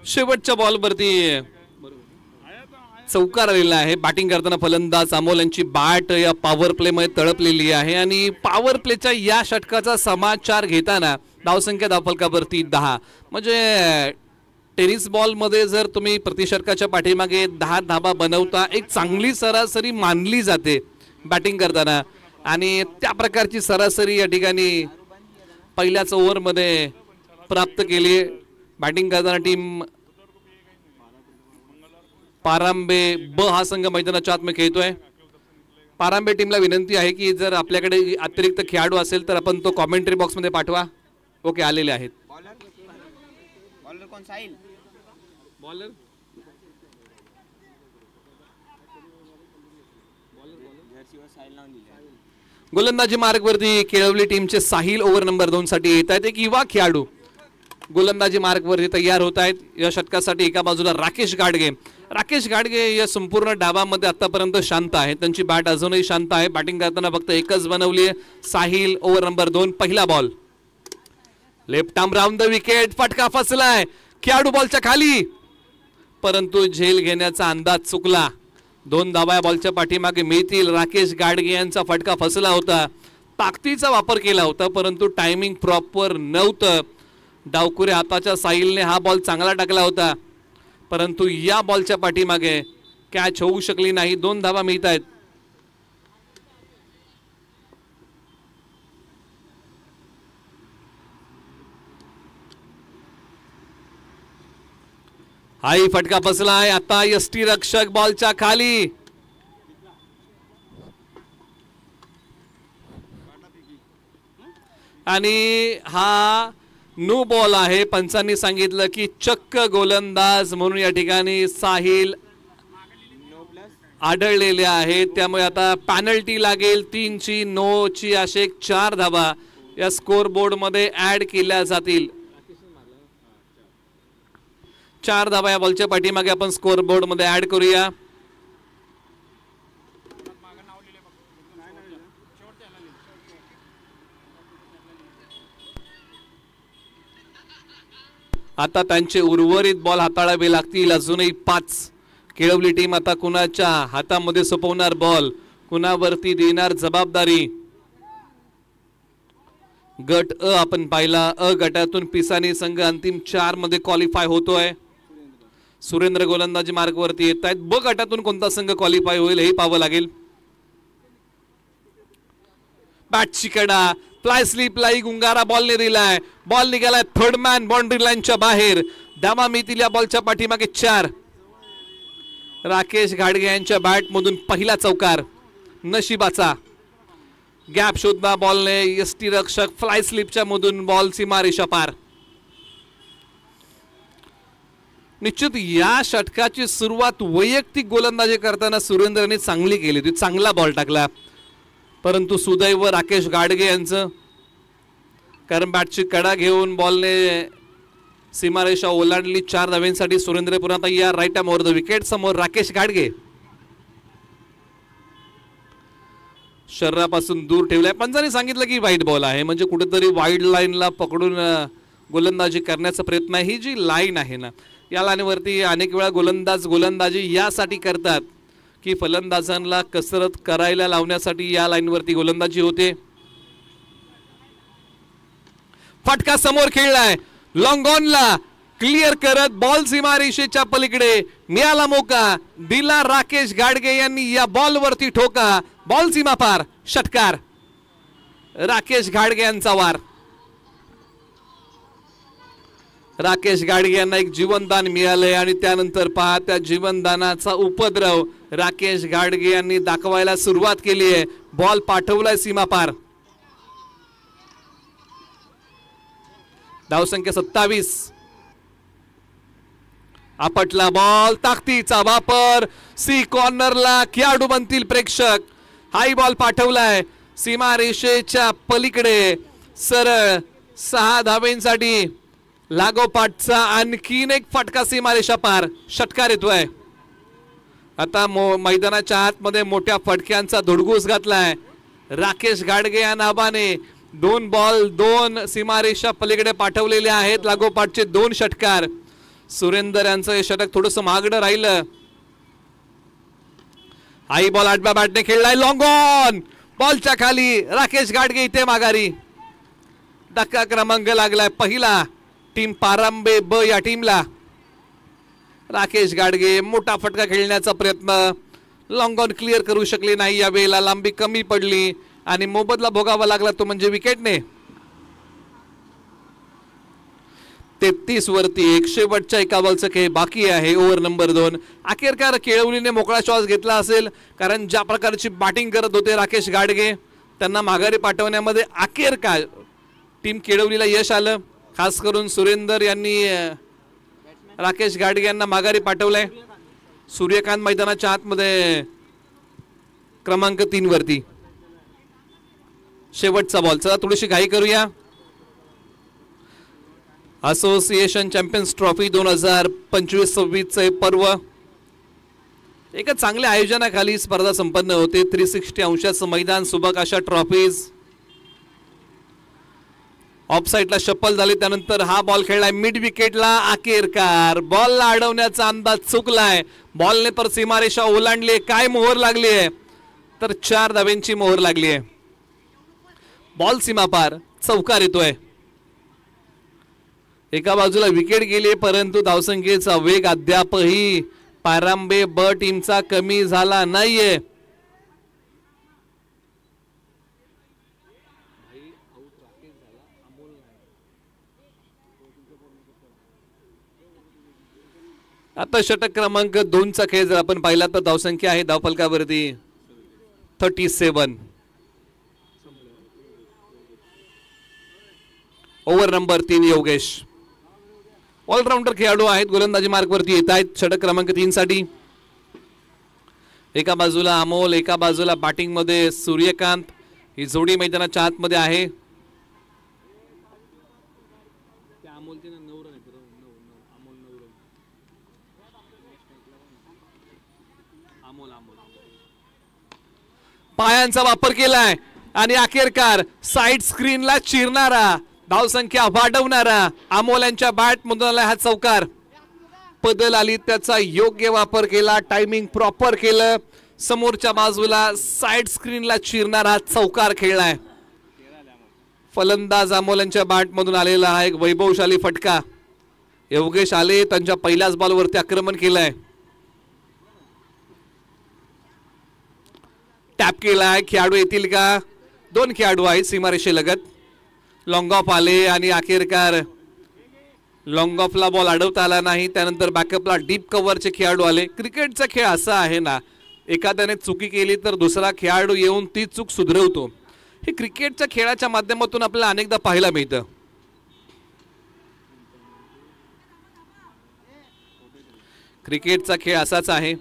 शेवटच्या बॉलवरती चौकार आलेला आहे. बॅटिंग करताना फलंदाज अमोल यांची बॅट या पॉवर प्ले मध्ये तळपलेली आहे आणि पॉवर प्लेच्या या षटकाचा समाचार घेताना धावसंख्या धावफलकावरती 10. म्हणजे टेनिस बॉल मध्ये जर तुम्ही प्रतिषटकाच्या पाठीमागे 10 धाबा बनवता एक चांगली सरासरी मानली जाते बॅटिंग करताना आणि त्या प्रकारची सरासरी या ठिकाणी पहिल्याच ओव्हरमध्ये प्राप्त केली. बॅटिंग करताना टीम पारांबे ब हा संघ मैदानाच्या आत मध्ये खेळतोय. पारांबे टीमला विनंती आहे की जर आपल्याकडे अतिरिक्त खेळाडू असेल तर आपण तो कॉमेंट्री बॉक्स मध्ये पाठवा. ओके, आलेले आहेत. बॉलर कोण? साहिल. बॉलर गोलंदाजी मार्गवरती केळवली टीमचे साहिल ओव्हर नंबर 2 साठी येत आहेत. एक युवा खेळाडू गोलंदाजी मार्गवरती तयार होत आहेत. या षटकासाठी एका बाजूला राकेश गाडगे. राकेश गाडगे या संपूर्ण डावामध्ये आतापर्यंत शांत आहे. त्यांची बॅट अजूनही शांत आहे. बॅटिंग करताना फक्त एकच बनवली आहे. साहिल ओव्हर नंबर 2 पहिला ball. Left arm round the wicket. फटका फसलाय. खेळाडू बॉलच्या खाली परंतु झेल घेण्याचा अंदाज चुकला. 2 धावा बॉलच्या पाठीमागे मिळतील. राकेश गाडगे यांचा फटका फसला होता. ताकदीचा वापर केला होता परंतु टायमिंग प्रॉपर नव्हतं. डावकुरे हाताच्या साहिलने हा बॉल चांगला टाकला होता परंतु या बॉलच्या पाठीमागे कॅच होऊ शकली नाही. 2 धावा मिळत आहेत. हाही फटका फसलाय. आता यष्टी रक्षक बॉलच्या खाली. आणि हा नो बॉल आहे. पंचांनी सांगितलं की चक्क गोलंदाज म्हणून या ठिकाणी साहिल आढळलेले आहेत. त्यामुळे आता पॅनल्टी लागेल. 3 ची 9 ची असे 4 धावा या स्कोर बोर्ड मध्ये ऍड केल्या जातील. 4 धावा या बॉलच्या पाठीमागे आपण स्कोर बोर्ड मध्ये ऍड करूया. आता त्यांचे उर्वरित बॉल हाताळावे लागतील. अजूनही 5. केळवली टीम आता कुणाच्या हातामध्ये सोपवणार बॉल, कुणावरती देणार जबाबदारी. गट अ आपण पाहिला. अ गटातून पिसानी संघ अंतिम 4 मध्ये क्वालिफाय होतोय. सुरेंद्र गोलंदाजी मार्गवरती येत आहेत. ब गटातून कोणता संघ क्वालिफाय होईल हे पाहावं लागेल. बॅटची कडा. फ्लाय स्लिप लाई गुंगारा बॉलने दिलाय. बॉल निघालाय थर्ड मॅन बाउंड्री लाईनच्या बाहेर. धावा मिळतील या बॉलच्या पाठीमागे 4. राकेश घाडगे यांच्या बॅट मधून पहिला चौकार. नशिबाचा गॅप शोधला बॉलने. यष्टी रक्षक फ्लाय स्लिपच्या मधून बॉल सीमारेषा पार. निश्चित या षटकाची सुरुवात वैयक्तिक गोलंदाजी करताना सुरेंद्रने चांगली केली होती. चांगला बॉल टाकला परंतु सुदैव राकेश गाडगे यांचं, कारण बॅटची कडा घेऊन बॉलने सीमारेषा ओलांडली. 4 धाव्यांसाठी सुरेंद्र पुन्हा तयार. Right arm over the wicket. समोर राकेश गाडगे शरीरापासून दूर ठेवलाय. पंचांनी सांगितलं की वाईड बॉल आहे. म्हणजे कुठेतरी वाईड लाईनला पकडून गोलंदाजी करण्याचा प्रयत्न. ही जी लाईन आहे ना, या लाईनवरती अनेक वेळा गोलंदाजी यासाठी करतात की फलंदाजांना कसरत करायला लावण्यासाठी या लाईनवरती गोलंदाजी होते. फटका समोर खेळलाय. लॉंग ऑनला क्लिअर करत बॉल सीमारेषेच्या पलीकडे. मिळाला मोका. दिला राकेश गाडगे यांनी या बॉलवरती ठोका. बॉल सीमा पार. षटकार. राकेश गाडगे यांचा वार. राकेश गाडगे यांना एक जीवनदान मिळालंय आणि त्यानंतर पहा त्या जीवनदानाचा उपद्रव राकेश गाडगे यांनी दाखवायला सुरुवात केली आहे. बॉल पाठवलाय सीमा पार. धावसंख्या 27. आपटला बॉल. ताकदीचा वापर. सी कॉर्नरला खेळाडू बनतील प्रेक्षक. हाय बॉल पाठवलाय सीमारेषेच्या पलीकडे. सरळ 6 धावेंसाठी लागोपाठचा आणखीन एक फटका सीमारेषा पार. षटकार येतोय. आता मैदानाच्या आतमध्ये मोठ्या फटक्यांचा धुडगूस घातलाय राकेश गाडगे या नावाने. 2 बॉल 2 सीमारेषा पलीकडे पाठवलेले आहेत. लागोपाठचे 2 षटकार. सुरेंदर यांचं हे षटक थोडंसं महागडं राहिलं. हाई बॉल आठव्या बॅटने खेळलाय, लॉंग ऑन, बॉलच्या खाली राकेश गाडगे इथे माघारी. धक्का क्रमांक लागलाय पहिला टीम पारांबे ब या टीमला. राकेश गाडगे मोठा फटका खेळण्याचा प्रयत्न, लॉंग ऑन क्लिअर करू शकले नाही. या वेळेला लांबी कमी पडली आणि मोबदला भोगावा लागला, तो म्हणजे विकेटने. 33 वरती 1 शेवटच्या एका बॉलचं खेळ बाकी आहे. Over number 2. अखेरकार केळवलीने मोकळा शॉट घेतला असेल, कारण ज्या प्रकारची बॅटिंग करत होते राकेश गाडगे, त्यांना माघारी पाठवण्यामध्ये अखेरकार टीम केळवलीला यश आलं. खास करून सुरेंदर यांनी राकेश गाडगे यांना माघारी पाठवलंय. सूर्यकांत मैदानाच्या आतमध्ये क्रमांक 3 वरती. शेवटचा बॉल. चला थोडीशी घाई करूया. असोसिएशन चॅम्पियन्स ट्रॉफी 2025-26 चे पर्व एका चांगल्या आयोजनाखाली स्पर्धा संपन्न होते. 360 अंशाचं मैदान, सुबक अशा ट्रॉफीज. ऑफ साईडला शप्पल झाली, त्यानंतर हा बॉल खेळलाय मिड विकेटला. अखेरकार बॉलला अडवण्याचा अंदाज चुकलाय. बॉलने तर सीमारेषा ओलांडली. काय मोहर लागली आहे, तर 4 धाब्यांची मोहर लागली आहे. बॉल सीमापार, चौकार येतोय. एका बाजूला विकेट गेली, परंतु धावसंख्येचा वेग अद्यापही पारांबे ब टीमचा कमी झाला नाहीये. आता षटक क्रमांक 2 चा खेळ जर आपण पाहिला तर धावसंख्या आहे धावफलकावरती 37. Over number 3 Yogesh. ऑलराऊंडर खेळाडू आहेत, गोलंदाजी मार्गवरती येत आहेत षटक क्रमांक 3 साठी. एका बाजूला अमोल, एका बाजूला बॅटिंग मध्ये सूर्यकांत. ही जोडी मैदानाच्या आतमध्ये आहे. पायांचा वापर केलाय आणि अखेरकार साइड स्क्रीनला चिरणारा, धावसंख्या वाढवणारा अमोल यांच्या बॅट मधून आला हा चौकार. पदल आली, त्याचा योग्य वापर केला, टायमिंग प्रॉपर केलं. समोरच्या बाजूला साइड स्क्रीनला चिरणारा चौकार खेळलाय. फलंदाज अमोल यांच्या बॅट मधून आलेला हा एक वैभवशाली फटका. योगेश आले, त्यांच्या पहिल्याच बॉलवरती आक्रमण केलंय. टॅप केलाय. खेळाडू येतील का? 2 खेळाडू आहेत सीमारेषेलगत. लॉंग ऑफ आले आणि अखेरकार लॉंग ऑफला बॉल अडवता आला नाही. त्यानंतर बॅकअपला डीप कव्हरचे खेळाडू आले. क्रिकेटचा खेळ असा आहे ना, एखाद्याने चुकी केली तर दुसरा खेळाडू येऊन ती चूक सुधरवतो. हे क्रिकेटच्या खेळाच्या माध्यमातून आपल्याला अनेकदा पाहायला मिळतं. क्रिकेटचा खेळ असाच आहे.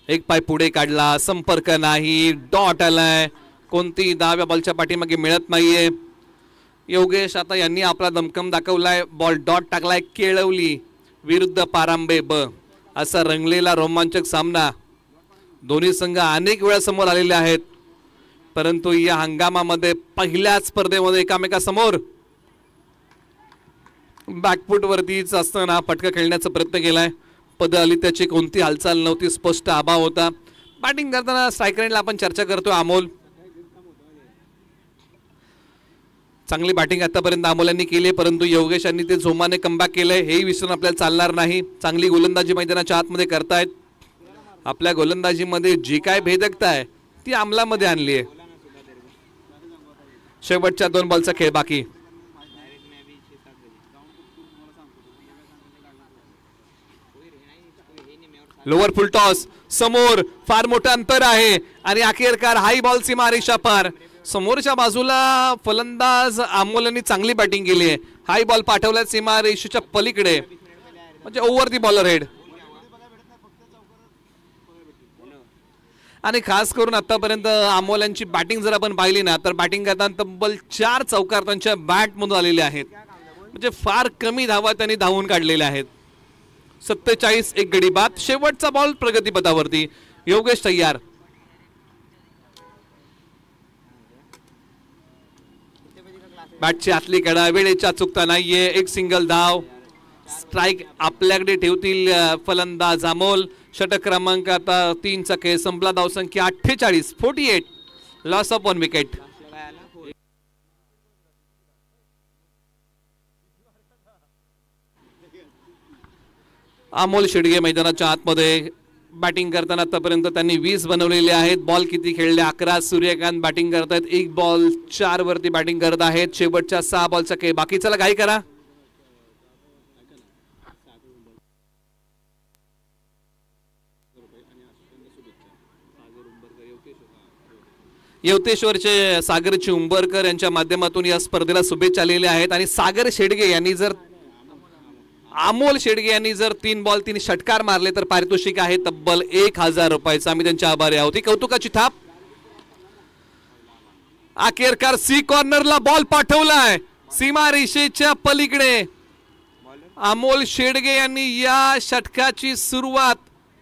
एक पाय पुढे काढला, संपर्क नाही, डॉट आलाय. कोणती दहाव्या बॉलच्या पाठीमागे मिळत नाहीये. योगेश आता यांनी आपला दमकम दाखवलाय. बॉल डॉट टाकलाय. केळवली विरुद्ध पारांबे ब असा रंगलेला रोमांचक सामना. दोन्ही संघ अनेक वेळा समोर आलेले आहेत, परंतु या हंगामामध्ये पहिल्याच स्पर्धेमध्ये एकामेकासमोर बॅकफूट वरतीच असताना फटका खेळण्याचा प्रयत्न केलाय. पद आली, त्याची कोणती हालचाल नव्हती, स्पष्ट अभाव होता. बॅटिंग करताना स्ट्राईक रेंजला आपण चर्चा करतोय. अमोल चांगली बॅटिंग आतापर्यंत अमोल यांनी केली, परंतु योगेश यांनी ते जोमाने कमबॅक केलंय. हेही विसरून आपल्याला चालणार नाही. चांगली गोलंदाजी मैदानाच्या आतमध्ये करतायत. आपल्या गोलंदाजीमध्ये जी काय भेदकता आहे ती अंमलामध्ये आणली आहे. शेवटच्या 2 बॉलचा खेळ बाकी. लोअर फुल टॉस समोर, फार मोठं अंतर आहे आणि अखेरकार हाई बॉल सीमारेषा पार. समोरच्या बाजूला फलंदाज अमोल यांनी चांगली बॅटिंग केली आहे. हाई बॉल पाठवला सीमारेषेच्या पलीकडे, म्हणजे ओव्हर दी बॉलर हेड. आणि खास करून आतापर्यंत अमोल यांची बॅटिंग जर आपण पाहिली ना, तर बॅटिंग करताना तब्बल 4 चौकार त्यांच्या बॅट मधून आलेले आहेत. म्हणजे फार कमी धावा त्यांनी धावून काढलेल्या आहेत. 47 एक गडी बाद. शेवटचा बॉल प्रगतीपथावरती. योगेश तयार. बॅटची आतली कडा वेळेच्या चुकता नाहीये. एक सिंगल धाव. स्ट्राईक आपल्याकडे ठेवतील फलंदाज अमोल. षटक क्रमांक आता 3 चा खेळ संपला. धावसंख्या 48, 48. Loss of 1 wicket. Amol Shedge मैदानाच्या आतमध्ये बॅटिंग करताना आतापर्यंत त्यांनी 20 बनवलेले आहेत. बॉल किती खेळले? 11. सूर्यकांत बॅटिंग करतायत. 1 बॉल 4 वरती बॅटिंग करत आहेत. शेवटच्या 6 बॉलचा खेळ बाकी. चला घाई करा. येवतेश्वरचे सागर चिंबरकर यांच्या माध्यमातून या स्पर्धेला शुभेच्छा आलेल्या आहेत. आणि सागर शेडगे यांनी जर अमोल शेडगे यांनी जर 3 बॉल 3 षटकार मारले तर पारितोषिक आहे तब्बल 1000 रुपयाचं. आम्ही त्यांच्या आभारी आहोत. कौतुकाची थाप. अखेरकार सी कॉर्नरला बॉल पाठवलाय सीमा रेषेच्या पलीकडे. अमोल शेडगे यांनी या षटकाची सुरुवात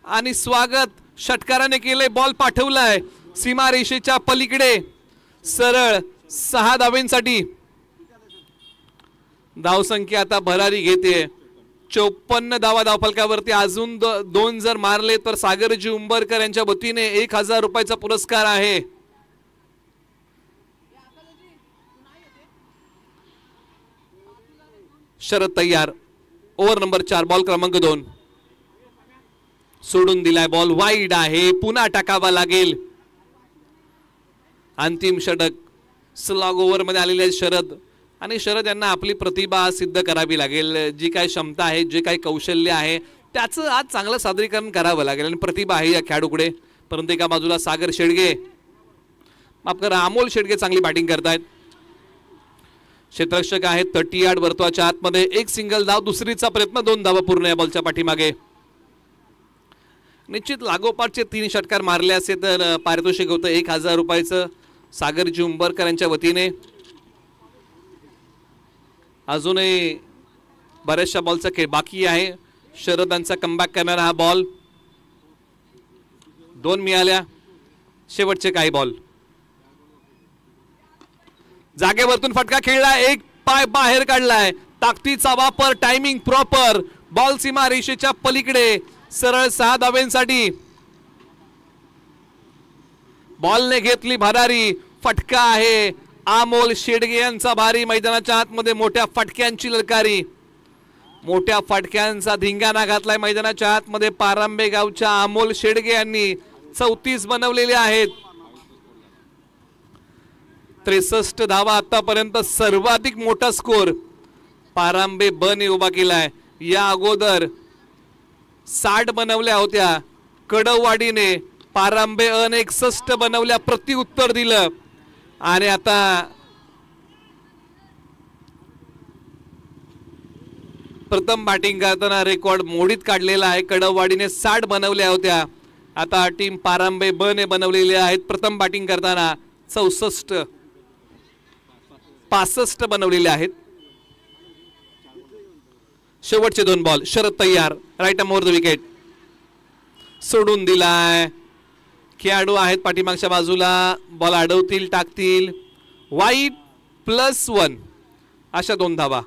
आणि स्वागत षटकाराने केले. बॉल पाठवलाय सीमा रेषेच्या पलीकडे सरळ 6 धावेंसाठी. धावसंख्या आता भरारी घेते. 54 धावा धावफलकावरती. अजून 2 जर मारले तर सागरजी उंबरकर यांच्या वतीने 1000 रुपयाचा पुरस्कार आहे. शरद तयार. Over number 4. बॉल क्रमांक 2 सोडून दिलाय. बॉल वाईड आहे. पुन्हा टाकावा लागेल. अंतिम षटक. स्लॉग ओव्हर मध्ये आलेले आहेत शरद. आणि शरद यांना आपली प्रतिभा सिद्ध करावी लागेल. जी काही क्षमता आहे, जे काही कौशल्य आहे, त्याचं आज चांगलं सादरीकरण करावं लागेल. आणि प्रतिभा आहे या खेळाडूकडे. परंतु एका बाजूला सागर शेडगे, माफ करा, अमोल शेडगे चांगली बॅटिंग करतायत. क्षेत्ररक्षक आहेत 30 यार्ड वर्तुळाच्या आतमध्ये. 1 सिंगल धाव. दुसरीचा प्रयत्न. 2 धावा पूर्ण या बॉलच्या पाठीमागे. निश्चित लागोपाठचे 3 षटकार मारले असे तर पारितोषिक होतं 1000 रुपयाचं सागरजी उंबरकर यांच्या वतीने. अजूनही बऱ्याचशा बॉलचा खेळ बाकी आहे. शरदांचा कमबॅक करणारा हा बॉल. 2 मिळाल्या. शेवटचे काही बॉल. जागेवरतून फटका खेळला. 1 पाय बाहेर काढलाय. ताकदीचा वापर. Timing proper. बॉल सीमा रेषेच्या पलीकडे सरळ 6 धावेंसाठी. बॉलने घेतली भरारी. फटका आहे अमोल शेडगे यांचा भारी. मैदानाच्या आतमध्ये मोठ्या फटक्यांची ललकारी. मोठ्या फटक्यांचा धिंगाणा घातलाय मैदानाच्या आतमध्ये. पारांबे गावच्या अमोल शेडगे यांनी 34 बनवलेले आहेत. 63 धावा आतापर्यंत सर्वाधिक मोठा स्कोर पारांबे ब ने उभा केलाय. या अगोदर 60 बनवल्या होत्या. कडववाडीने पारांबे अ ने 61 बनवल्या. प्रत्युत्तर दिलं. आणि आता प्रथम बॅटिंग करताना रेकॉर्ड मोडीत काढलेला आहे. कडववाडीने 60 बनवल्या होत्या. आता टीम पारांबे ब ने बनवलेले आहेत. प्रथम बॅटिंग करताना 64, 65 बनवलेले आहेत. शेवटचे 2 बॉल. शरद तयार. Right arm over the wicket. सोडून दिलाय. खेळाडू आहेत पाठीमागच्या बाजूला. बॉल अडवतील, टाकतील. वाईड +1 अशा 2 धावा.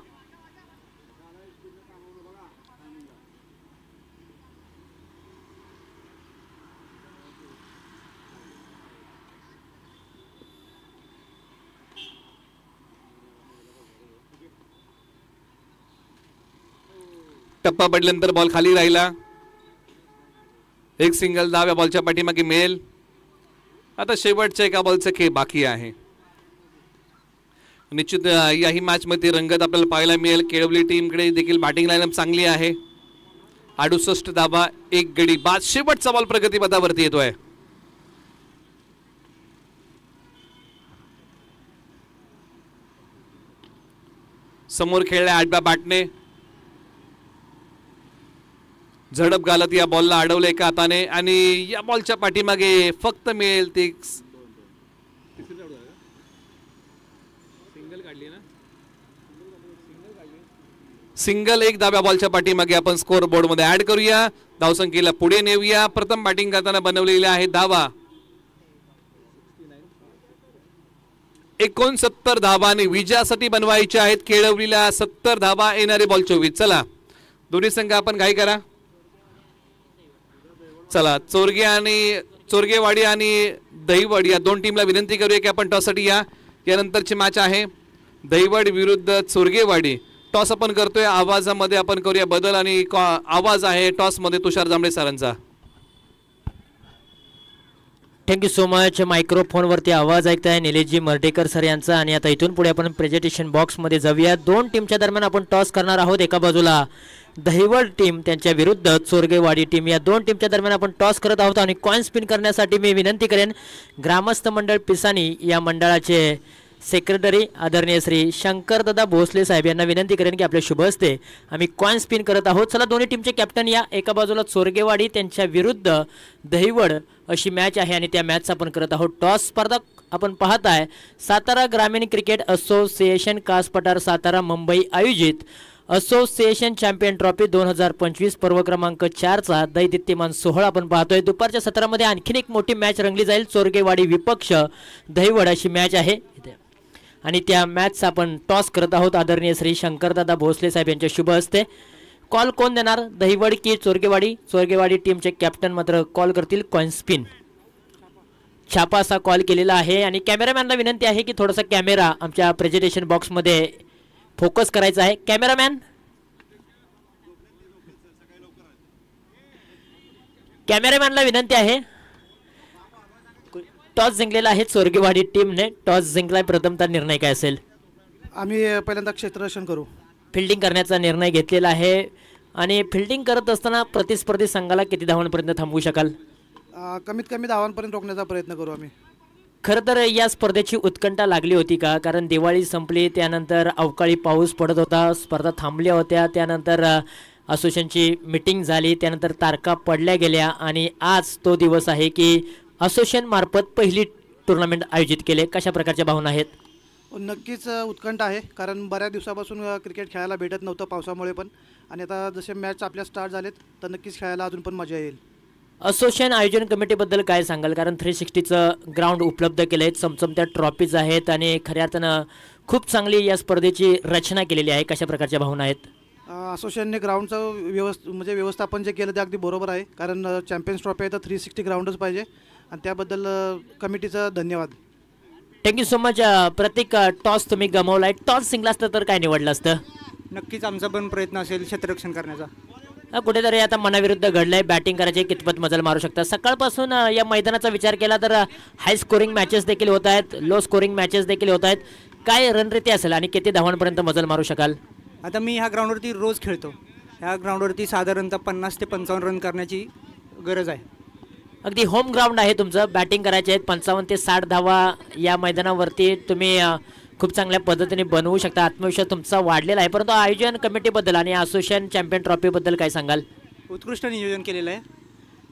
टप्पा पडल्यानंतर बॉल खाली राहिला. 1 सिंगल धाव या बॉलच्या पाठीमागे मिळेल. आता शेवटच्या एका बॉलचा खेळ बाकी आहे. निश्चित याही मॅच मध्ये रंगत आपल्याला पाहायला मिळेल. केळवली टीमकडे देखील बॅटिंग लाईनअप चांगली आहे. 68 धावा, 1 गडी बाद. शेवटचा बॉल प्रगतीपथावरती येतोय. समोर खेळल्या 8व्या बॅटने. झडप घालत या बॉलला अडवले एका हाताने. आणि या बॉलच्या पाठीमागे फक्त मिळेल ती सिंगल. 1 धाव्या बॉलच्या पाठीमागे आपण स्कोर बोर्ड मध्ये ऍड करूया. धावसंख्येला पुढे नेऊया. प्रथम बॅटिंग करताना बनवलेल्या आहेत धावा. 69 धाबा आणि विजयासाठी बनवायचे आहेत केळवलीला 70 धाबा, येणारे बॉल 24. चला दोन्ही संघ आपण घाई करा. चला चोरगेवाडी आणि दहिवड या दोन टीमला विनंती करूया की आपण टॉससाठी या. यानंतरची मॅच आहे दहिवड विरुद्ध चोरगेवाडी. टॉस आपण करतोय, आवाजामध्ये आपण करूया बदल आणि आवाज आहे टॉस मध्ये तुषार जांभळे सरांचा. Thank you so much. मायक्रोफोनवरती आवाज ऐकताय निलेशजी मर्डेकर सर यांचा. आणि आता इथून पुढे आपण प्रेझेंटेशन बॉक्समध्ये जाऊया. दोन टीमच्या दरम्यान आपण टॉस करणार आहोत. एका बाजूला दहिवड टीम त्यांच्या विरुद्ध चोरगेवाडी टीम, या दोन टीमच्या दरम्यान आपण टॉस करत आहोत. आणि कॉइन स्पिन करण्यासाठी मी विनंती करेन ग्रामस्थ मंडळ पिसानी या मंडळाचे सेक्रेटरी आदरणीय श्री शंकरदादा भोसले साहेब यांना विनंती करेन की आपल्या शुभ हस्ते आम्ही कॉइन स्पिन करत आहोत. चला दोन्ही टीमचे कॅप्टन या. एका बाजूला चोरगेवाडी त्यांच्या विरुद्ध दहिवड अशी मॅच आहे आणि त्या मॅचचा आपण करत आहोत टॉस. स्पर्धा आपण पाहताय सातारा ग्रामीण क्रिकेट असोसिएशन कास पठार सातारा मुंबई आयोजित असोसिएशन चॅम्पियन ट्रॉफी 2025 पर्व क्रमांक 4चा दैदिप्यमान सोहळा आपण पाहतोय. दुपारच्या सत्रामध्ये आणखीन एक मोठी मॅच रंगली जाईल. चोरगेवाडी विपक्ष दहिवड अशी मॅच आहे आणि त्या मॅचचा आपण टॉस करत आहोत आदरणीय श्री शंकरदादा भोसले साहेब यांच्या शुभ हस्ते. कॉल कोण देणार, दहिवड की चोरगेवाडी? चोरगेवाडी टीमचे कॅप्टन मात्र कॉल करतील कॉइन स्पिन. छापा असा कॉल केलेला आहे. आणि कॅमेरामॅनला विनंती आहे की थोडासा कॅमेरा आमच्या प्रेझेंटेशन बॉक्समध्ये फोकस करायचा आहे. कॅमेरामॅनला विनंती आहे. टॉस जिंकलेला आहे चोरगेवाडी टीमने. टॉस जिंकलाय. प्रथमतः निर्णय काय असेल? आम्ही पहिल्यांदा क्षेत्ररक्षण करू. फिल्डिंग करण्याचा निर्णय घेतलेला आहे. आणि फिल्डिंग करत असताना प्रतिस्पर्धी संघाला किती धावांपर्यंत थांबवू शकाल? कमीत कमी धावांपर्यंत रोखण्याचा प्रयत्न करू आम्ही. खरं तर या स्पर्धेची उत्कंठा लागली होती का? कारण दिवाळी संपली, त्यानंतर अवकाळी पाऊस पडत होता, स्पर्धा थांबल्या होत्या, त्यानंतर असोसिएशनची मीटिंग झाली, त्यानंतर तारखा पडल्या गेल्या आणि आज तो दिवस आहे की असोसिएशन मार्फत पहिली टुर्नामेंट आयोजित केले. कशा प्रकारच्या भावना आहेत? नक्कीच उत्कंठ आहे, कारण बऱ्याच दिवसापासून क्रिकेट खेळायला भेटत नव्हतं पावसामुळे पण. आणि आता जसे मॅच आपल्या स्टार्ट झालेत तर नक्कीच खेळायला अजून पण मजा येईल. असोसिएशन आयोजन कमिटीबद्दल काय सांगाल? कारण 360चं ग्राउंड उपलब्ध केलं आहे, चमचमत्या ट्रॉफीज आहेत आणि खऱ्या अर्थानं खूप चांगली या स्पर्धेची रचना केलेली आहे. कशा प्रकारच्या भावना आहेत? असोसिएशनने ग्राउंडचं व्यवस्थापन जे केलं ते अगदी बरोबर आहे, कारण चॅम्पियन्स ट्रॉफी आहे तर 360 ग्राउंडच पाहिजे आणि त्याबद्दल कमिटीचं धन्यवाद. Thank you so much. प्रत्येक टॉस तुम्ही गमावला आहे. टॉस जिंकला असतं तर काय निवडलं असतं? नक्कीच आमचा पण प्रयत्न असेल क्षेत्ररक्षण करण्याचा. कुठेतरी आता मनाविरुद्ध घडलंय. बॅटिंग करायचे कितपत मजल मारू शकता? सकाळपासून या मैदानाचा विचार केला तर हाय स्कोरिंग मॅचेस देखील होत आहेत, लो स्कोरिंग मॅचेस देखील होत आहेत. काय रणनीती असेल आणि किती धावांपर्यंत मजल मारू शकाल? आता मी ह्या ग्राउंडवरती रोज खेळतो. ह्या ग्राउंडवरती साधारणतः 50 ते 55 रन करण्याची गरज आहे. अगदी होम ग्राउंड आहे तुमचं. बॅटिंग करायचे आहेत. 55 ते 60 धावा या मैदानावरती तुम्ही खूप चांगल्या पद्धतीने बनवू शकता. आत्मविश्वास तुमचा वाढलेला आहे. परंतु आयोजन कमिटीबद्दल आणि असोसिएशन चॅम्पियन ट्रॉफीबद्दल काय सांगाल? उत्कृष्ट नियोजन केलेलं आहे.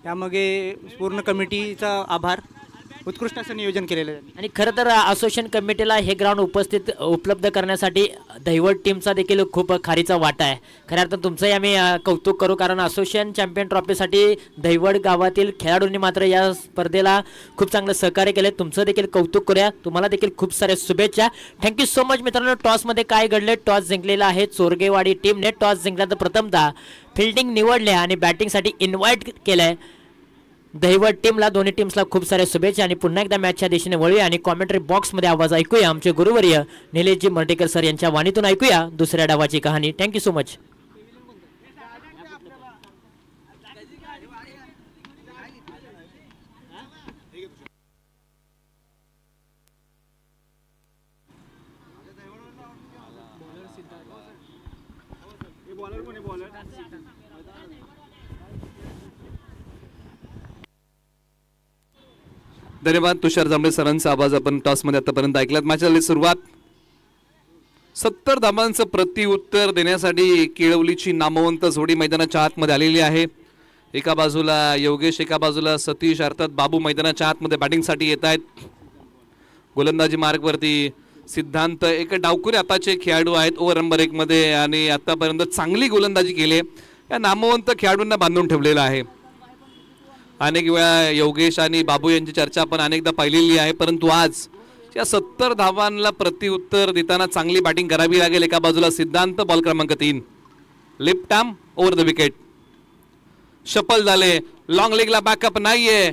त्यामागे पूर्ण कमिटीचा आभार. उत्कृष्ट असं नियोजन केलेलं आहे. आणि खरं तर असोसिएशन कमिटीला हे ग्राउंड उपलब्ध करण्यासाठी दहिवड टीमचा देखील खूप खारीचा वाटा आहे. खऱ्या अर्थानं तुमचंही आम्ही कौतुक करू, कारण असोसिएशन चॅम्पियन ट्रॉफीसाठी दहिवड गावातील खेळाडूंनी मात्र या स्पर्धेला खूप चांगलं सहकार्य केलं. तुमचं देखील कौतुक करूया. तुम्हाला देखील खूप साऱ्या शुभेच्छा. Thank you so much. मित्रांनो, टॉसमध्ये काय घडले? टॉस जिंकलेला आहे चोरगेवाडी टीमने. टॉस जिंकल्यानंतर प्रथमतः फिल्डिंग निवडले आणि बॅटिंगसाठी इन्व्हाइट केलंय दहिवड टीमला. दोन्ही टीम्सला खूप साऱ्या शुभेच्छा. आणि पुन्हा एकदा मॅचच्या दिशेने वळूया आणि कॉमेंट्री बॉक्समध्ये आवाज ऐकूया. आमचे गुरुवर्य निलेशजी मर्डेकर सर यांच्या वाणीतून ऐकूया दुसऱ्या डावाची कहाणी. Thank you so much. धन्यवाद तुषार जांभळे सरांचा आवाज आपण टॉसमध्ये आतापर्यंत ऐकलात. मॅच झाली सुरुवात. 70 धाबांचं प्रत्युत्तर देण्यासाठी केळवलीची नामवंत जोडी मैदानाच्या आतमध्ये आलेली आहे. एका बाजूला योगेश, एका बाजूला सतीश, अर्थात बाबू मैदानाच्या आतमध्ये बॅटिंगसाठी येत आहेत. गोलंदाजी मार्गवरती सिद्धांत, एक डावकुरे आताचे खेळाडू आहेत ओव्हर नंबर 1 मध्ये आणि आतापर्यंत चांगली गोलंदाजी केली. या नामवंत खेळाडूंना बांधून ठेवलेलं आहे. अनेक वेळा योगेश आणि बाबू यांची चर्चा आपण अनेकदा पाहिलेली आहे, परंतु आज या 70 धावांना प्रत्युत्तर देताना चांगली बॅटिंग करावी लागेल. एका बाजूला सिद्धांत बॉल क्रमांक 3 left arm over the wicket. Shuffle झाले, लॉंग लेगला बॅकअप नाहीये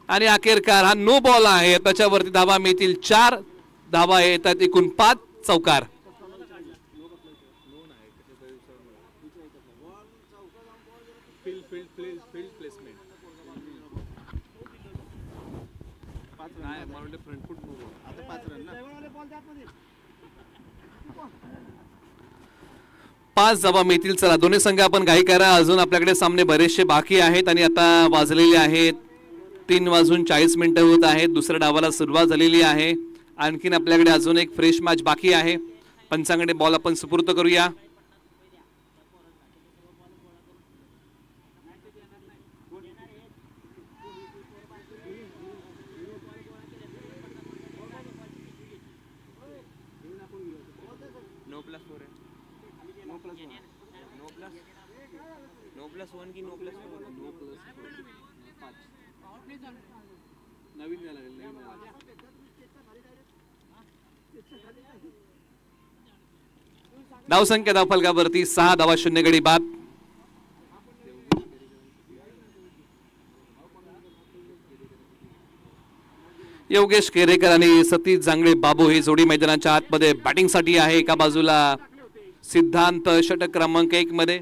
आणि अखेरकार हा नो बॉल आहे. त्याच्यावरती धावा मिळतील 4 धावा येतात, एकूण 5 चौकार. पाच धावा मिळतील. चला दोन्ही संघ आपण घाई करा, अजून आपल्याकडे सामने बरेचसे बाकी आहेत आणि आता वाजलेले आहेत 3:40 होत आहेत. दुसऱ्या डावाला सुरुवात झालेली आहे. आणखीन आपल्याकडे अजून एक फ्रेश मॅच बाकी आहे. पंचांकडे बॉल आपण सुपूर्द करूया. धावसंख्या धावफलकावरती 6 धावा 0 गडी बाद. योगेश केरेकर आणि सतीश जांगळे बाबू ही जोडी मैदानाच्या आतमध्ये बॅटिंग साठी आहे. एका बाजूला सिद्धांत षटक क्रमांक 1 मध्ये,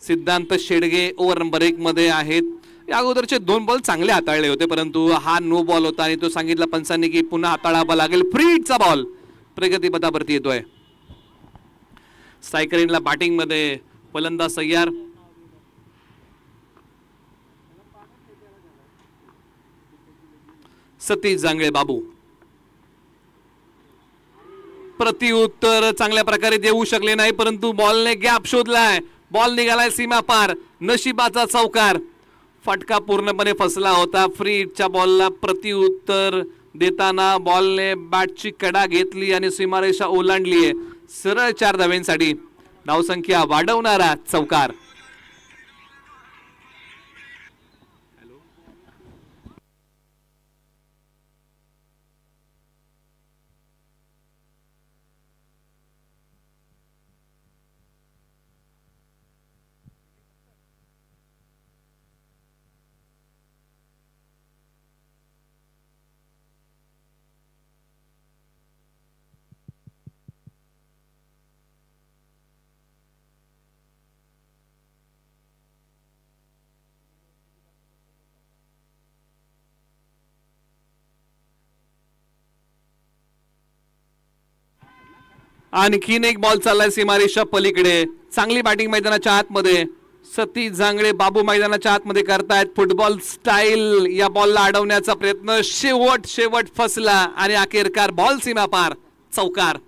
सिद्धांत शेडगे ओव्हर नंबर 1 मध्ये आहेत. या अगोदरचे 2 बॉल चांगले हाताळले होते, परंतु हा नो बॉल होता आणि तो सांगितला पंचांनी की पुन्हा हाताळावा लागेल. फ्रीडचा बॉल प्रगतीपथावरती येतोय. सायकलिनला बॅटिंग मध्ये फलंदाज सय्यार. सतीश जांगळे बाबू प्रतिउत्तर चांगल्या प्रकारे देऊ शकले नाही, परंतु बॉलने गॅप शोधलाय. बॉल निघालाय सीमा पार. नशिबाचा चौकार. फटका पूर्णपणे फसला होता. फ्रीडच्या बॉलला प्रतिउत्तर देताना बॉलने बॅटची कडा घेतली आणि सीमारेषा ओलांडली आहे. सरळ 4 धाव्यांसाठी धावसंख्या वाढवणारा चौकार. आणखीन एक बॉल चाललाय सीमारेषा पलीकडे. चांगली बॅटिंग मैदानाच्या आतमध्ये. सतीश जांगळे बाबू मैदानाच्या आतमध्ये करतायत फुटबॉल स्टाईल. या बॉलला अडवण्याचा प्रयत्न शेवट फसला आणि अखेरकार बॉल सीमा पार चौकार.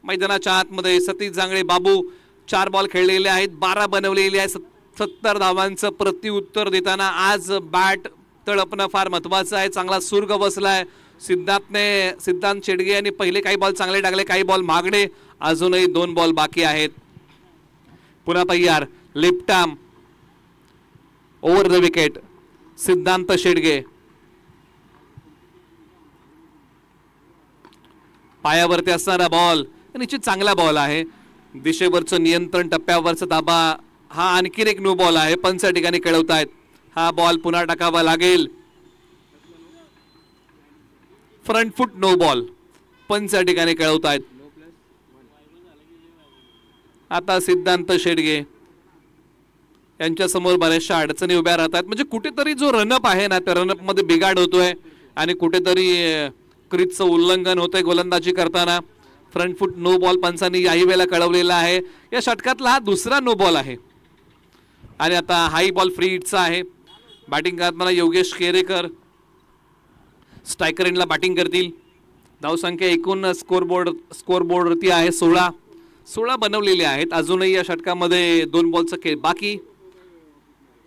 मैदानाच्या आतमध्ये सतीश जांगळे बाबू 4 बॉल खेळलेले आहेत, 12 बनवलेले आहेत. 70 धावांचं प्रत्युत्तर देताना आज बॅट तळपणं फार महत्वाचं आहे. चांगला सुर्ग बसलाय सिद्धांत शेडगे यांनी पहिले काही बॉल चांगले टाकले, काही बॉल मागणे. अजूनही 2 बॉल बाकी आहेत. पुन्हा तयार left arm over the wicket. सिद्धांत शेडगे पायावरती असणारा बॉल निश्चित चांगला बॉल आहे. दिशेवरचं नियंत्रण, टप्प्यावरचा ताबा. हा आणखीन एक नो बॉल आहे. पंच ठिकाणी खेळवतायत. हा बॉल पुन्हा टाकावा लागेल. Front foot no ball. पंच ठिकाणी खेळवतायत. आता सिद्धांत शेडगे यांच्या समोर बऱ्याचशा अडचणी उभ्या राहतात. म्हणजे कुठेतरी जो रनअप आहे ना, त्या रनअप मध्ये बिघाड होतोय आणि कुठेतरी क्रीजचं उल्लंघन होतंय गोलंदाजी करताना. फ्रंट फुट नो बॉल पंचांनी याही वेळेला कळवलेला आहे. या षटकातला हा दुसरा नो बॉल आहे आणि आता हाई बॉल फ्री हिटचा आहे. बॅटिंग करताना योगेश केरेकर स्ट्रायकर एंडला बॅटिंग करतील. धावसंख्या एकूण स्कोरबोर्डवरती आहे 16 बनवलेले आहेत. अजूनही या षटकामध्ये 2 बॉलचा खेळ बाकी.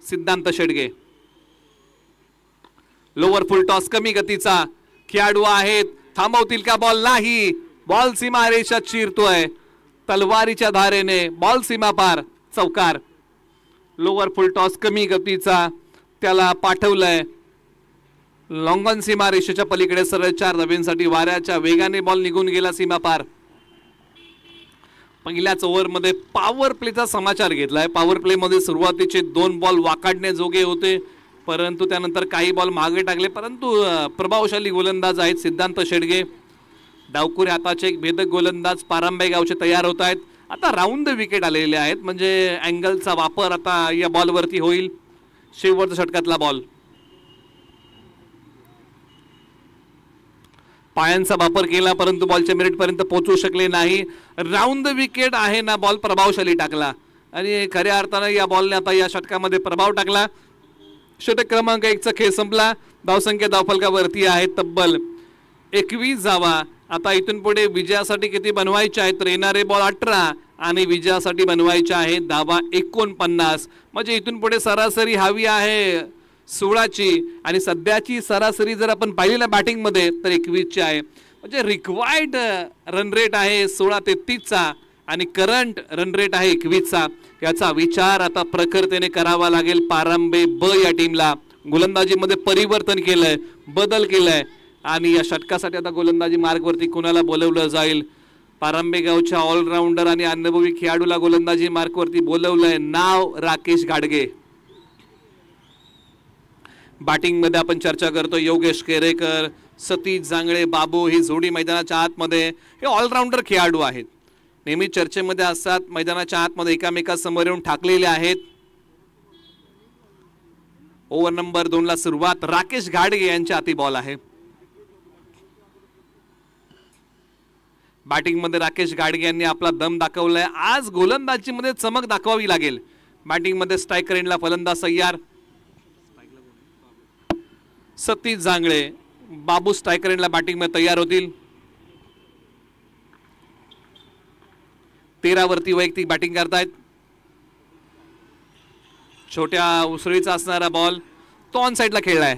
सिद्धांत शेडगे लोअर फुल टॉस कमी गतीचा खेळाडू आहेत. थांबवतील का बॉल? नाही. बॉल सीमा रेषा चिरतोय तलवारीच्या धारेने. बॉल सीमा पार चौकार. लोअर फुल टॉस कमी गतीचा त्याला पाठवलंय. लॉंग ऑन सीमा रेषेच्या पलीकडे सरळ 4 धाब्यांसाठी वाऱ्याच्या वेगाने बॉल निघून गेला सीमा पार. पहिल्याच ओव्हरमध्ये पॉवर प्लेचा समाचार घेतलाय. पॉवर प्ले मध्ये सुरुवातीचे 2 बॉल वाकाडण्याजोगे होते, परंतु त्यानंतर काही बॉल मागे टाकले. परंतु प्रभावशाली गोलंदाज आहेत सिद्धांत शेडगे. डावकुरे हाताचे एक भेदक गोलंदाज पारंबे गावचे तयार होत आहेत. आता राऊंड द विकेट आलेले आहेत, म्हणजे अँगलचा वापर आता या बॉलवरती होईल. शेवटच्या षटकातला बॉल, पायांचा वापर केला परंतु बॉलच्या मिनिट पर्यंत पोहोचू शकले नाही. राऊंड द विकेट आहे ना, बॉल प्रभावशाली टाकला आणि खऱ्या अर्थानं या बॉलने आता या षटकामध्ये प्रभाव टाकला. षटक क्रमांक 1 चा खेळ संपला. धावसंख्या धावफलकावरती आहे तब्बल 21 धावा. आता इथून पुढे विजयासाठी किती बनवायचे आहेत तर येणारे बॉल 18 आणि विजयासाठी बनवायचे आहेत धावा 49. म्हणजे इथून पुढे सरासरी हवी आहे 16ची आणि सध्याची सरासरी जर आपण पाहिली ना बॅटिंग मध्ये तर 21ची आहे. म्हणजे रिक्वायर्ड रन रेट आहे 16-33चा आणि करंट रन रेट आहे 21चा. याचा विचार आता प्रखरतेने करावा लागेल पारंबे ब या टीमला. गोलंदाजीमध्ये परिवर्तन केलंय, बदल केलाय आणि या षटकासाठी आता गोलंदाजी मार्गवरती कुणाला बोलवलं जाईल. पारंबे गावच्या ऑलराऊंडर आणि अनुभवी खेळाडूला गोलंदाजी मार्गवरती बोलवलंय. नाव राकेश गाडगे. बॅटिंग मध्ये आपण चर्चा करतो योगेश केरेकर, सतीश जांगळे, बाबू ही जोडी मैदानाच्या आतमध्ये हे ऑलराऊंडर खेळाडू आहेत. नेहमी चर्चेमध्ये असतात, मैदानाच्या आतमध्ये एकामेकासमोर येऊन ठाकलेले आहेत. ओव्हर नंबर 2 ला सुरुवात. राकेश गाडगे यांच्या हाती बॉल आहे. बॅटिंग मध्ये राकेश गाडगे यांनी आपला दम दाखवलाय. आज गोलंदाजी मध्ये चमक दाखवावी लागेल. बॅटिंग मध्ये स्ट्रायकर एंडला फलंदाज तयार. सतीश जांगळे, बाबू स्ट्रायकर एंडला बॅटिंग मध्ये तयार होतील. 13 वरती वैयक्तिक बॅटिंग करतायत. छोट्या उसळीचा असणारा बॉल तो ऑन साइडला खेळलाय.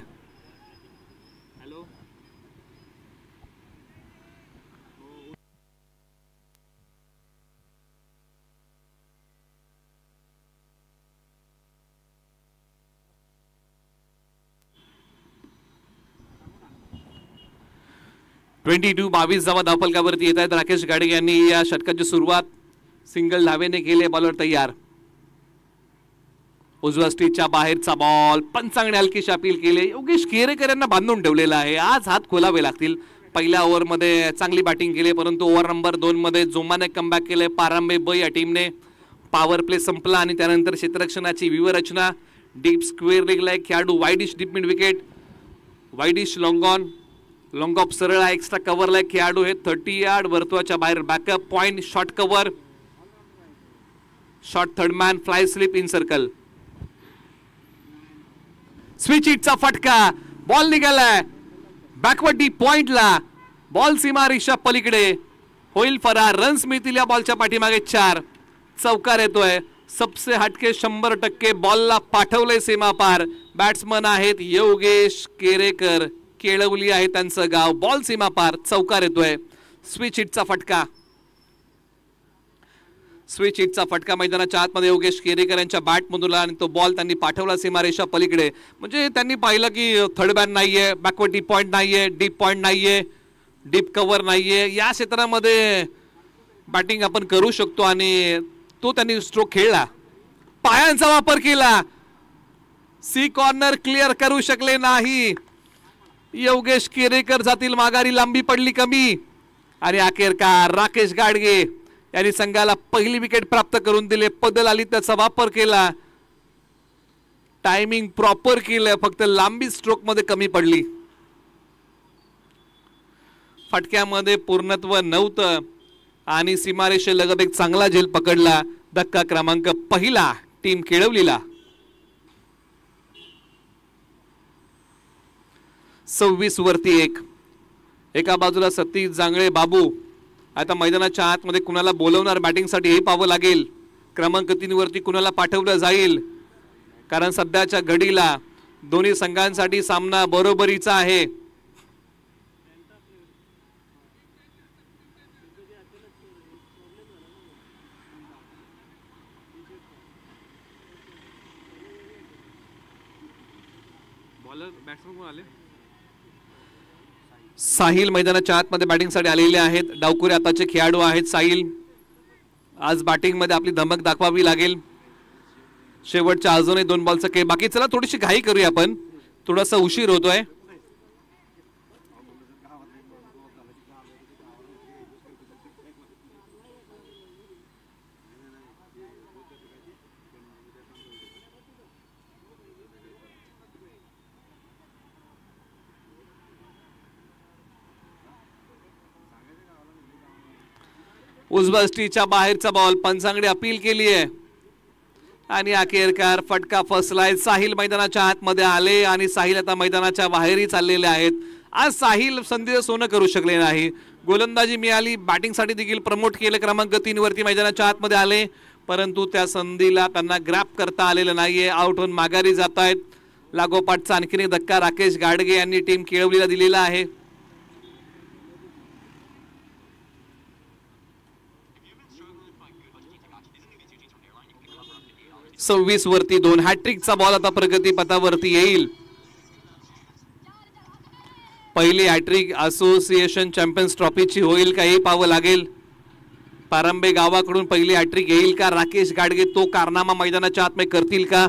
22 धावा धावफलकावरती येत आहेत. राकेश गाडगे यांनी या षटकाची सुरुवात सिंगल धावेने केले. बॉलर तयार. उजव्या स्टिचच्या बाहेरचा बॉल पंचांगणे हलकीशी अपील केले. योगेश केरेकर यांना बांधून ठेवलेला आहे. आज हात खोलावे लागतील. पहिल्या ओव्हरमध्ये चांगली बॅटिंग केली परंतु ओव्हर नंबर 2 मध्ये जोमाने कमबॅक केले पारंबे ब या टीमने. पॉवर प्ले संपला आणि त्यानंतर क्षेत्ररक्षणाची व्यूहरचना. डीप स्क्वेअर लेगला एक खेळाडू, wideish deep mid wicket, wideish long on, long off सरळ एक्स्ट्रा कव्हरला एक खेळाडू हे 30 यार्ड वर्तुळाच्या बाहेर. Backup point, short cover, short third man, fly slip in circle. Switch हिटचा फटका, बॉल निघालाय बॅकवर्ड डीप पॉइंटला. बॉल सीमा रेषा पलीकडे होईल फरार. रन्स मिळतील या बॉलच्या पाठीमागे 4. चौकार येतोय. सबसे हटके 100% बॉलला पाठवलंय सीमा पार. बॅट्समन आहेत योगेश केरेकर, केळवली आहे त्यांचं गाव. बॉल सीमा पार, चौकार येतोय. स्विच हिटचा फटका, स्विच हिटचा फटका मैदानाच्या आतमध्ये योगेश केरेकर यांच्या बॅटमधून आणि तो बॉल त्यांनी पाठवला सीमारेषा पलीकडे. म्हणजे त्यांनी पाहिलं की थर्ड बॅन नाहीये, बॅकवर्ड डीप पॉइंट नाहीये, डीप पॉइंट नाहीये, डीप कव्हर नाहीये. या क्षेत्रामध्ये बॅटिंग आपण करू शकतो आणि तो त्यांनी स्ट्रोक खेळला. पायांचा वापर केला. सी कॉर्नर क्लिअर करू शकले नाही. योगेश केरेकर जातील माघारी. लांबी पडली कमी आणि अखेरकार राकेश गाडगे यांनी संघाला पहिली विकेट प्राप्त करून दिले. पदल आली त्याचा वापर केला. टायमिंग प्रॉपर केलं, फक्त लांबी स्ट्रोक मध्ये कमी पडली. फटक्यामध्ये पूर्णत्व नव्हतं आणि सीमारेषे लगत एक चांगला झेल पकडला. धक्का क्रमांक पहिला टीम केळवलीला. 26 वरती 1. एका बाजूला सतीश जांगळे, बाबू. आता मैदानाच्या आतमध्ये कुणाला बोलवणार बॅटिंगसाठी हे पाहावं लागेल. क्रमांक 3 वरती कुणाला पाठवलं जाईल, कारण सध्याच्या घडीला दोन्ही संघांसाठी सामना बरोबरीचा आहे. बॉलर बॅट्समन कोण आले? साहिल मैदानाच्या आतमध्ये बॅटिंगसाठी आलेले आहेत. डावकुरे आताचे खेळाडू आहेत. साहिल आज बॅटिंगमध्ये आपली धमक दाखवावी लागेल. शेवटच्या अजूनही 2 बॉलचा खेळ बाकी. चला थोडीशी घाई करूया आपण, थोडासा उशीर होतोय. उजबस्टीच्या बाहेरचा बॉल, पंचांगडे अपील केली आहे आणि अखेरकार फटका फसलाय. साहिल मैदानाच्या आतमध्ये आले आणि साहिल आता मैदानाच्या बाहेरही चाललेले आहेत. आज साहिल संधीचं सोनं करू शकले नाही. गोलंदाजी मिळाली, बॅटिंगसाठी देखील प्रमोट केलं, क्रमांक 3 वरती मैदानाच्या आतमध्ये आले, परंतु त्या संधीला त्यांना ग्रॅप करता आलेलं नाहीये. आउट होऊन माघारी जात आहेत. लागोपाठचा आणखीन एक धक्का राकेश गाडगे यांनी टीम केळवलीला दिलेला आहे. 26 वरती 2. हॅट्रिकचा बॉल आता प्रगती पथावरती येईल. पहिली हॅट्रिक असोसिएशन चॅम्पियन्स ट्रॉफीची होईल का हे पाहावं लागेल. पारंबे गावाकडून पहिली हॅट्रिक येईल का? राकेश गाडगे तो कारनामा मैदानाच्या आतमध्ये करतील का?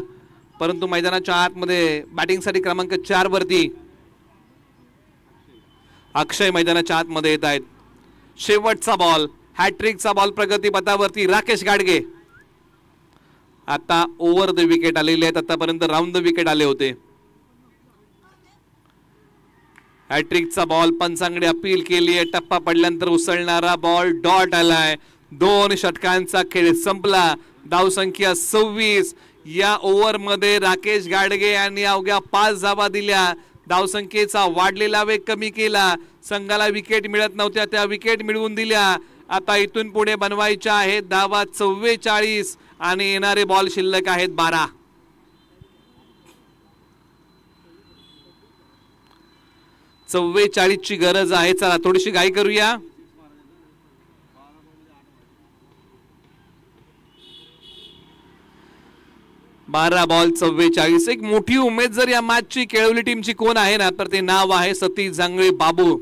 परंतु मैदानाच्या आतमध्ये बॅटिंगसाठी क्रमांक 4 वरती अक्षय मैदानाच्या आतमध्ये येत आहेत. शेवटचा बॉल, हॅट्रिकचा बॉल प्रगती पथावरती. राकेश गाडगे आता ओव्हर द विकेट आलेले आहेत. आतापर्यंत राऊंड द विकेट आले होते. हॅट्रिकचा बॉल, पंचांगडे अपील केली आहे. टप्पा पडल्यानंतर उसळणारा बॉल, डॉट आलाय. 2 षटकांचा खेळ संपला. धावसंख्या 26. या ओव्हरमध्ये राकेश गाडगे यांनी अवघ्या 5 धावा दिल्या. धावसंख्येचा वाढलेला वेग कमी केला. संघाला विकेट मिळत नव्हत्या, त्या विकेट मिळवून दिल्या. आता इथून पुढे बनवायच्या आहेत धावा 44 आणि येणारे बॉल शिल्लक आहेत 12. 44 ची गरज आहे. चला थोडीशी घाई करूया. बारा बॉल 44. एक मोठी उमेद जर या मॅचची केळवली टीमची कोण आहे ना, तर ते नाव आहे सतीश जांगळे बाबू.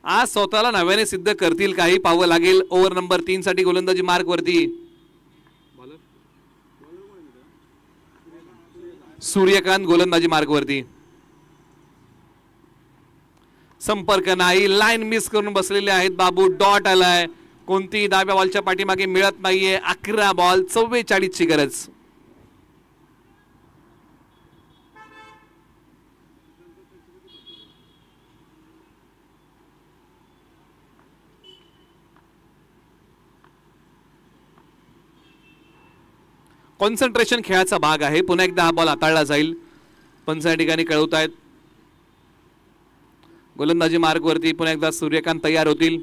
आज स्वतःला नव्याने सिद्ध करतील काही पाहावं लागेल. ओव्हर नंबर 3 साठी गोलंदाजी मार्क वरती सूर्यकांत. गोलंदाजी मार्क वरती संपर्क नाही, लाईन मिस करून बसलेले आहेत बाबू. डॉट आलाय. कोणतीही डाव्या बॉलच्या पाठीमागे मिळत नाहीये. 11 बॉल 44 ची गरज. कॉन्सन्ट्रेशन खेळाचा भाग आहे. पुन्हा एकदा हा बॉल हाताळला जाईल, पंच या ठिकाणी कळवत आहेत. गोलंदाजी मार्ग वरती पुन्हा एकदा सूर्यकांत तयार होतील.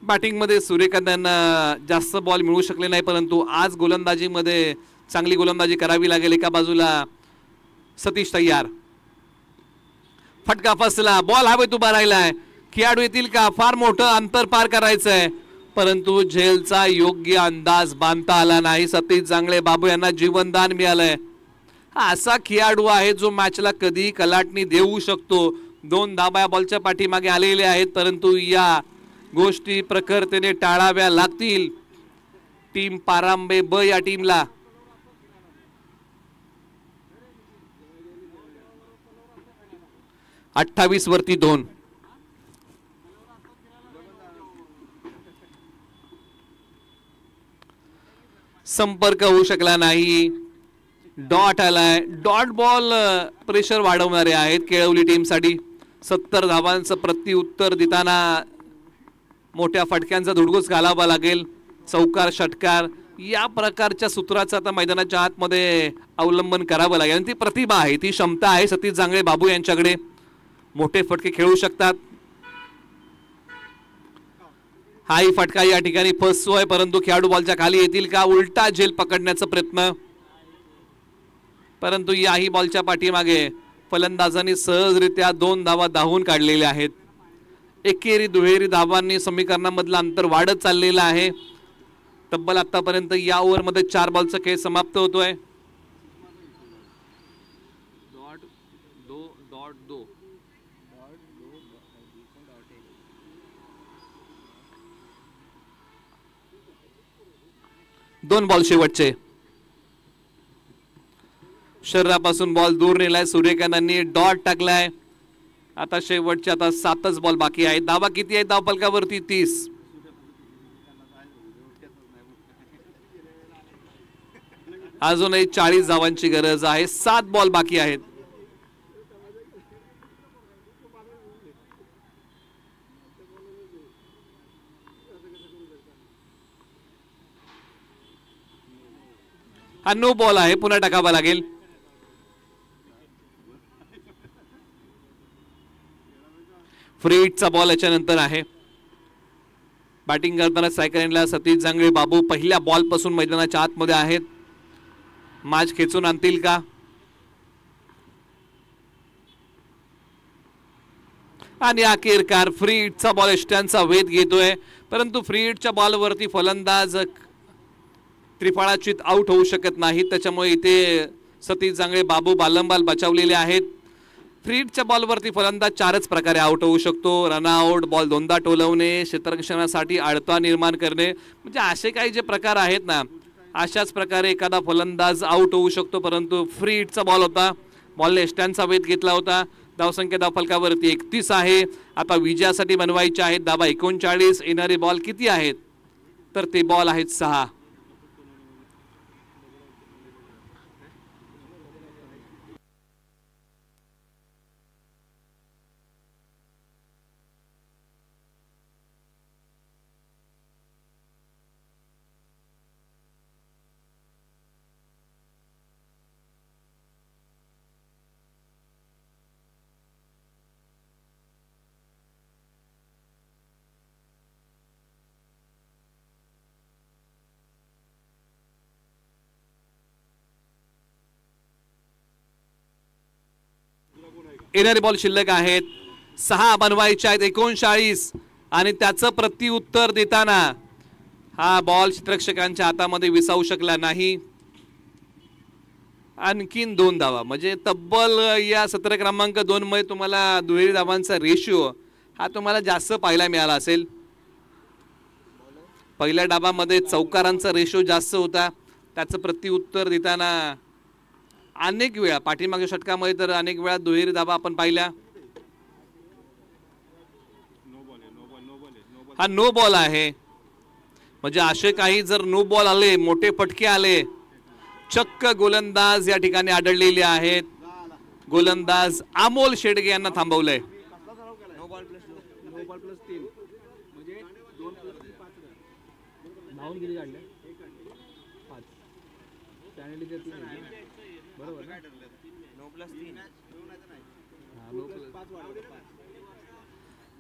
बॅटिंग मध्ये सूर्यकांत जास्त बॉल मिळू शकले नाही, परंतु आज गोलंदाजीमध्ये चांगली गोलंदाजी करावी लागेल. एका बाजूला सतीश तयार. फटका फसला, बॉल हवेत उभा राहिलाय. खेळाडू येतील का? फार मोठं अंतर पार करायचंय, परंतु झेलचा योग्य अंदाज बांधता आला नाही. सतीश जांगळे बाबू यांना जीवनदान मिळालंय. हा असा खेळाडू आहे जो मॅचला कधी कलाटणी देऊ शकतो. 2 धाबा बॉलच्या पाठीमागे आलेले आहेत, परंतु या गोष्टी प्रखरतेने टाळाव्या लागतील. टीम पारांबे ब या टीमला 28 वरती 2. संपर्क होऊ शकला नाही. डॉट आलाय. डॉट बॉल प्रेशर वाढवणारे आहेत केळवली टीमसाठी. 70 धावांचं प्रत्युत्तर देताना मोठ्या फटक्यांचा धुडगूस घालावा लागेल. चौकार षटकार या प्रकारच्या सूत्राचं आता मैदानाच्या आतमध्ये अवलंबन करावं लागेल. आणि ती प्रतिभा आहे, ती क्षमता आहे सतीश जांगळे बाबू यांच्याकडे. मोठे फटके खेळू शकतात. हाही फटका या ठिकाणी फसतोय, परंतु खेळाडू बॉलच्या खाली येतील का? उलटा झेल पकडण्याचा प्रयत्न, परंतु याही बॉलच्या पाठीमागे फलंदाजांनी सहजरित्या 2 धावा धावून काढलेल्या आहेत. एकेरी दुहेरी धावांनी समीकरणामधलं अंतर वाढत चाललेलं आहे. तब्बल आतापर्यंत या ओव्हरमध्ये 4 बॉलचा खेळ समाप्त होतोय. .2 2 बॉल शेवटचे. शरीरापासून बॉल दूर नेलाय, सूर्यकांतांनी डॉट टाकलाय. आता शेवटचे आता 7च बॉल बाकी आहेत. धावा किती आहेत धावफलकावरती? 30. अजूनही 40 धावांची गरज आहे. 7 बॉल बाकी आहेत. हा नो बॉल आहे, पुन्हा टाकावा लागेल. फ्री हिटचा बॉल याच्यानंतर आहे. बॅटिंग करताना सायकल सतीश जांगळे बाबू पहिल्या बॉल पासून मैदानाच्या आतमध्ये आहेत. मॅच खेचून आणतील का? आणि अखेरकार फ्री हिटचा बॉल यष्ट्यांचा वेध घेतोय, परंतु फ्री हिटच्या बॉलवरती फलंदाज त्रिफळाचीत आउट होऊ शकत नाही. त्याच्यामुळे इथे सतीश जांगळे बाबू बालंबाल बचावलेले आहेत. फ्री हिटच्या बॉलवरती फलंदाज 4च प्रकारे आउट होऊ शकतो. रनआउट, बॉल दोनदा टोलवणे, क्षेत्ररक्षणासाठी अडथळा निर्माण करणे, म्हणजे असे काही जे प्रकार आहेत ना, अशाच प्रकारे एखादा फलंदाज आउट होऊ शकतो. परंतु फ्री हिटचा बॉल होता, बॉलने यष्ट्यांचा वेध घेतला होता. धावसंख्या धावफलकावरती 31 आहे. आता विजयासाठी बनवायचे आहेत धावा 39. येणारे बॉल किती आहेत? तर ते बॉल आहेत 6. येणारे बॉल शिल्लक आहेत 6 बनवायचे आहेत 39. आणि त्याचं प्रत्युत्तर देताना हा बॉल क्षेत्ररक्षकांच्या हातामध्ये विसावू शकला नाही. आणखीन 2 धावा, म्हणजे तब्बल या सत्र क्रमांक 2 मध्ये तुम्हाला दुहेरी धावांचा रेशिओ हा तुम्हाला जास्त पाहायला मिळाला असेल. पहिल्या डावामध्ये चौकारांचा रेशिओ जास्त होता. त्याचं प्रत्युत्तर देताना अनेक वेळा पाठीमागच्या षटकामध्ये तर अनेक वेळा दुहेरी धावा आपण पाहिल्या. हा नो बॉल आहे, म्हणजे असे काही जर नो बॉल आले, मोठे फटके आले, चक्क गोलंदाज या ठिकाणी आढळलेले आहेत. गोलंदाज अमोल शेडगे यांना थांबवलंय.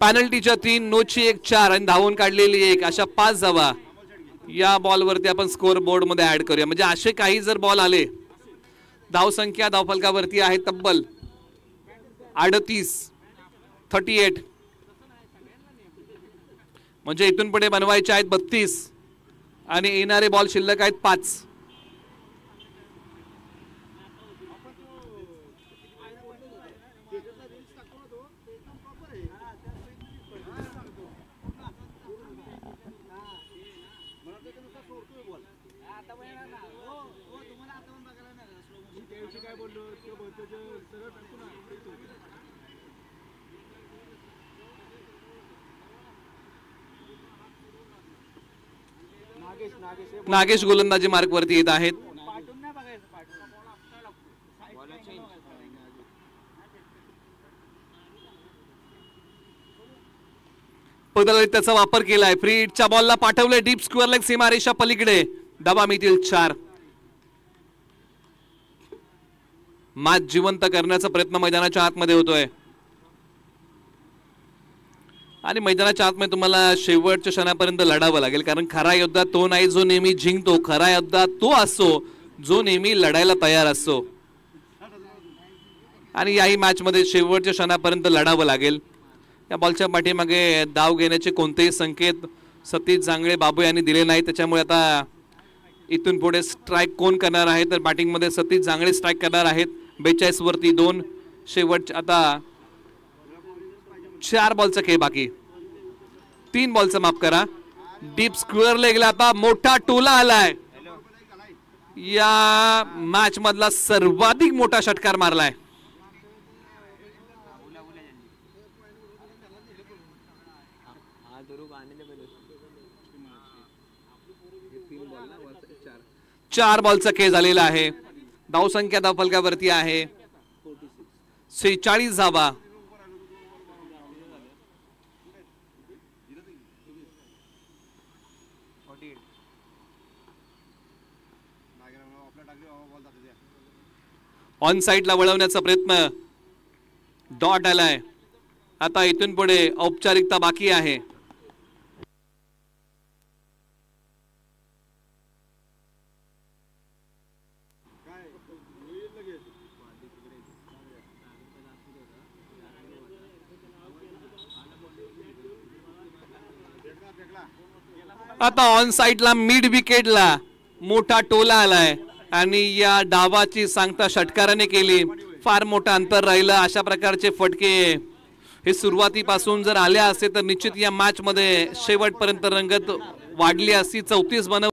पॅनल्टीच्या 3, नोची 1, 4 आणि धावून काढलेली 1, अशा 5 धावा या बॉलवरती आपण स्कोर बोर्ड मध्ये ऍड करूया. म्हणजे असे काही जर बॉल आले, धावसंख्या धावफलकावरती आहे तब्बल 38, म्हणजे इथून पुढे बनवायचे आहेत 32 आणि येणारे बॉल शिल्लक आहेत 5. नागेश गोलंदाजी मार्क वरती येत आहेत. पदलत त्याचा वापर केलाय. फ्री हिटच्या बॉलला पाठवले डीप स्क्वेअर लेग सीमारेषा पलीकडे. धावा मिळतील 4. मॅच जिवंत करण्याचा प्रयत्न मैदानाच्या आतमध्ये होतोय आणि मैदानाच्या आतमध्ये तुम्हाला शेवटच्या क्षणापर्यंत लढावं लागेल, कारण खरा योद्धा तो नाही जो नेहमी जिंकतो. खरा योद्धा तो असतो जो नेहमी लढायला तयार असतो. आणि याही मॅच मध्ये शेवटच्या क्षणापर्यंत लढावं लागेल. या बॉलच्या पाठीमागे धाव घेण्याचे कोणतेही संकेत सतीश जांगळे बाबू यांनी दिले नाही. त्याच्यामुळे आता इथून पुढे स्ट्राईक कोण करणार आहे, तर बॅटिंग मध्ये सतीश जांगळे स्ट्राईक करणार आहेत. 42 वरती 2. शेवट आता 4 बॉलचा खेळ बाकी, 3 बॉलचा माफ करा. डीप स्क्वेअर लेगला आता मोठा टोला आलाय. या मॅच मधला सर्वाधिक मोठा षटकार मारलाय. चार बॉलचा खेळ झालेला आहे. धावसंख्या धावफलकावरती आहे 46 धावा. ऑन साइडला वळवण्याचा प्रयत्न, डॉट आलाय. आता इथून पुढे औपचारिकता बाकी आहे. आता ऑन साइडला मिड विकेटला मोठा टोला आलाय आणि या डावाची सांगता षटकाराने केली. फार मोठा अंतर राहिलं. अशा प्रकारचे फटके हे सुरुवातीपासून जर आले असते तर निश्चित या मॅच मध्ये शेवटपर्यंत रंगत वाढली असती. 34 बनव